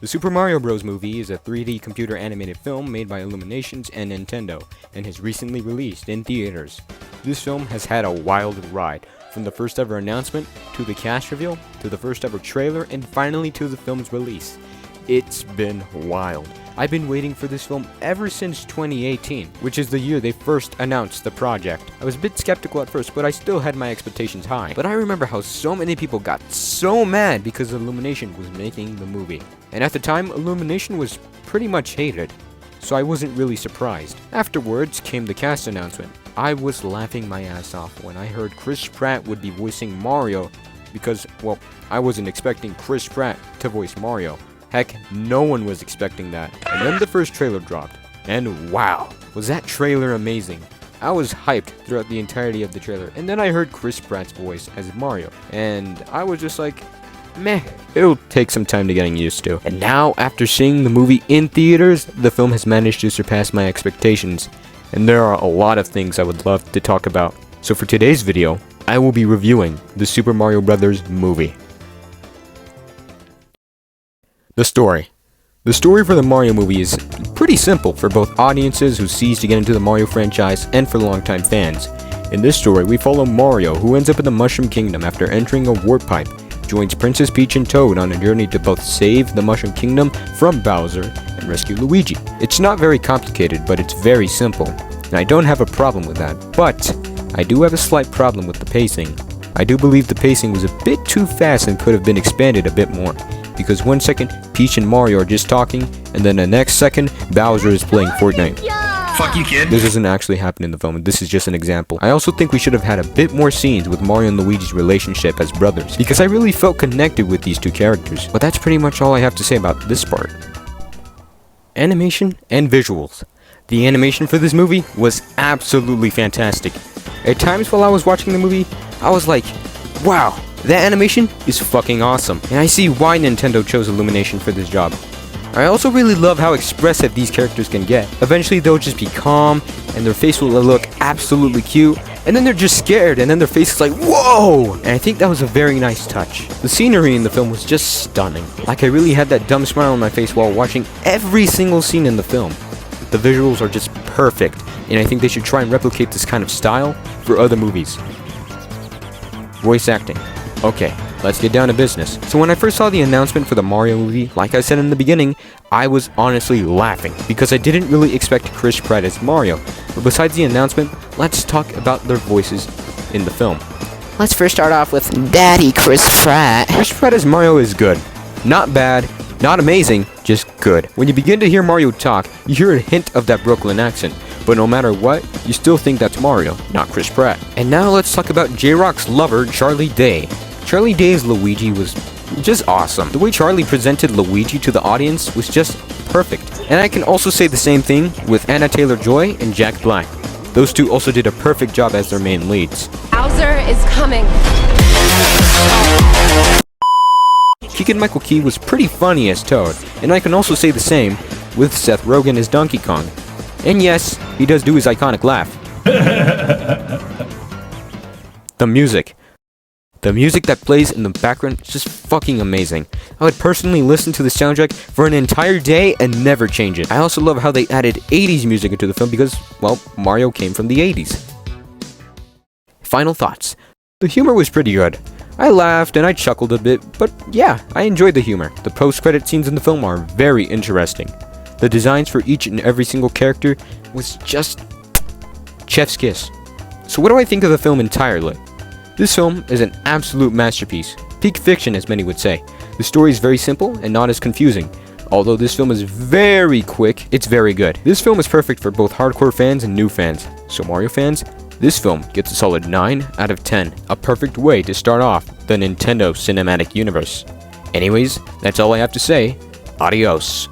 The Super Mario Bros. Movie is a 3D computer animated film made by Illuminations and Nintendo, and has recently released in theaters. This film has had a wild ride, from the first ever announcement, to the cast reveal, to the first ever trailer, and finally to the film's release. It's been wild. I've been waiting for this film ever since 2018, which is the year they first announced the project. I was a bit skeptical at first, but I still had my expectations high. But I remember how so many people got so mad because Illumination was making the movie. And at the time, Illumination was pretty much hated, so I wasn't really surprised. Afterwards came the cast announcement. I was laughing my ass off when I heard Chris Pratt would be voicing Mario because, well, I wasn't expecting Chris Pratt to voice Mario. Heck, no one was expecting that. And then the first trailer dropped. And wow, was that trailer amazing. I was hyped throughout the entirety of the trailer. And then I heard Chris Pratt's voice as Mario. And I was just like, meh. It'll take some time to getting used to. And now, after seeing the movie in theaters, the film has managed to surpass my expectations. And there are a lot of things I would love to talk about. So for today's video, I will be reviewing the Super Mario Bros. Movie. The story. The story for the Mario movie is pretty simple for both audiences who seize to get into the Mario franchise and for longtime fans. In this story, we follow Mario, who ends up in the Mushroom Kingdom after entering a warp pipe, joins Princess Peach and Toad on a journey to both save the Mushroom Kingdom from Bowser and rescue Luigi. It's not very complicated, but it's very simple, and I don't have a problem with that. But I do have a slight problem with the pacing. I do believe the pacing was a bit too fast and could have been expanded a bit more. Because 1 second, Peach and Mario are just talking, and then the next second, Bowser is playing Fortnite. Fuck you, kid. This doesn't actually happen in the film, this is just an example. I also think we should have had a bit more scenes with Mario and Luigi's relationship as brothers, because I really felt connected with these two characters. But that's pretty much all I have to say about this part. Animation and visuals. The animation for this movie was absolutely fantastic. At times while I was watching the movie, I was like, wow. That animation is fucking awesome, and I see why Nintendo chose Illumination for this job. I also really love how expressive these characters can get. Eventually they'll just be calm, and their face will look absolutely cute, and then they're just scared, and then their face is like, whoa! And I think that was a very nice touch. The scenery in the film was just stunning. Like I really had that dumb smile on my face while watching every single scene in the film. The visuals are just perfect, and I think they should try and replicate this kind of style for other movies. Voice acting. Okay, let's get down to business. So when I first saw the announcement for the Mario movie, like I said in the beginning, I was honestly laughing because I didn't really expect Chris Pratt as Mario. But besides the announcement, let's talk about their voices in the film. Let's first start off with Daddy Chris Pratt. Chris Pratt as Mario is good. Not bad, not amazing, just good. When you begin to hear Mario talk, you hear a hint of that Brooklyn accent. But no matter what, you still think that's Mario, not Chris Pratt. And now let's talk about J-Rock's lover, Charlie Day. Charlie Day's Luigi was just awesome. The way Charlie presented Luigi to the audience was just perfect. And I can also say the same thing with Anna Taylor-Joy and Jack Black. Those two also did a perfect job as their main leads. Bowser is coming. Keegan-Michael Key was pretty funny as Toad, and I can also say the same with Seth Rogen as Donkey Kong. And yes, he does do his iconic laugh. The music. The music that plays in the background is just fucking amazing. I would personally listen to the soundtrack for an entire day and never change it. I also love how they added 80s music into the film because, well, Mario came from the 80s. Final thoughts. The humor was pretty good. I laughed and I chuckled a bit, but yeah, I enjoyed the humor. The post-credit scenes in the film are very interesting. The designs for each and every single character was just chef's kiss. So what do I think of the film entirely? This film is an absolute masterpiece, peak fiction as many would say. The story is very simple and not as confusing. Although this film is very quick, it's very good. This film is perfect for both hardcore fans and new fans. So Mario fans, this film gets a solid 9 out of 10, a perfect way to start off the Nintendo Cinematic Universe. Anyways, that's all I have to say. Adios.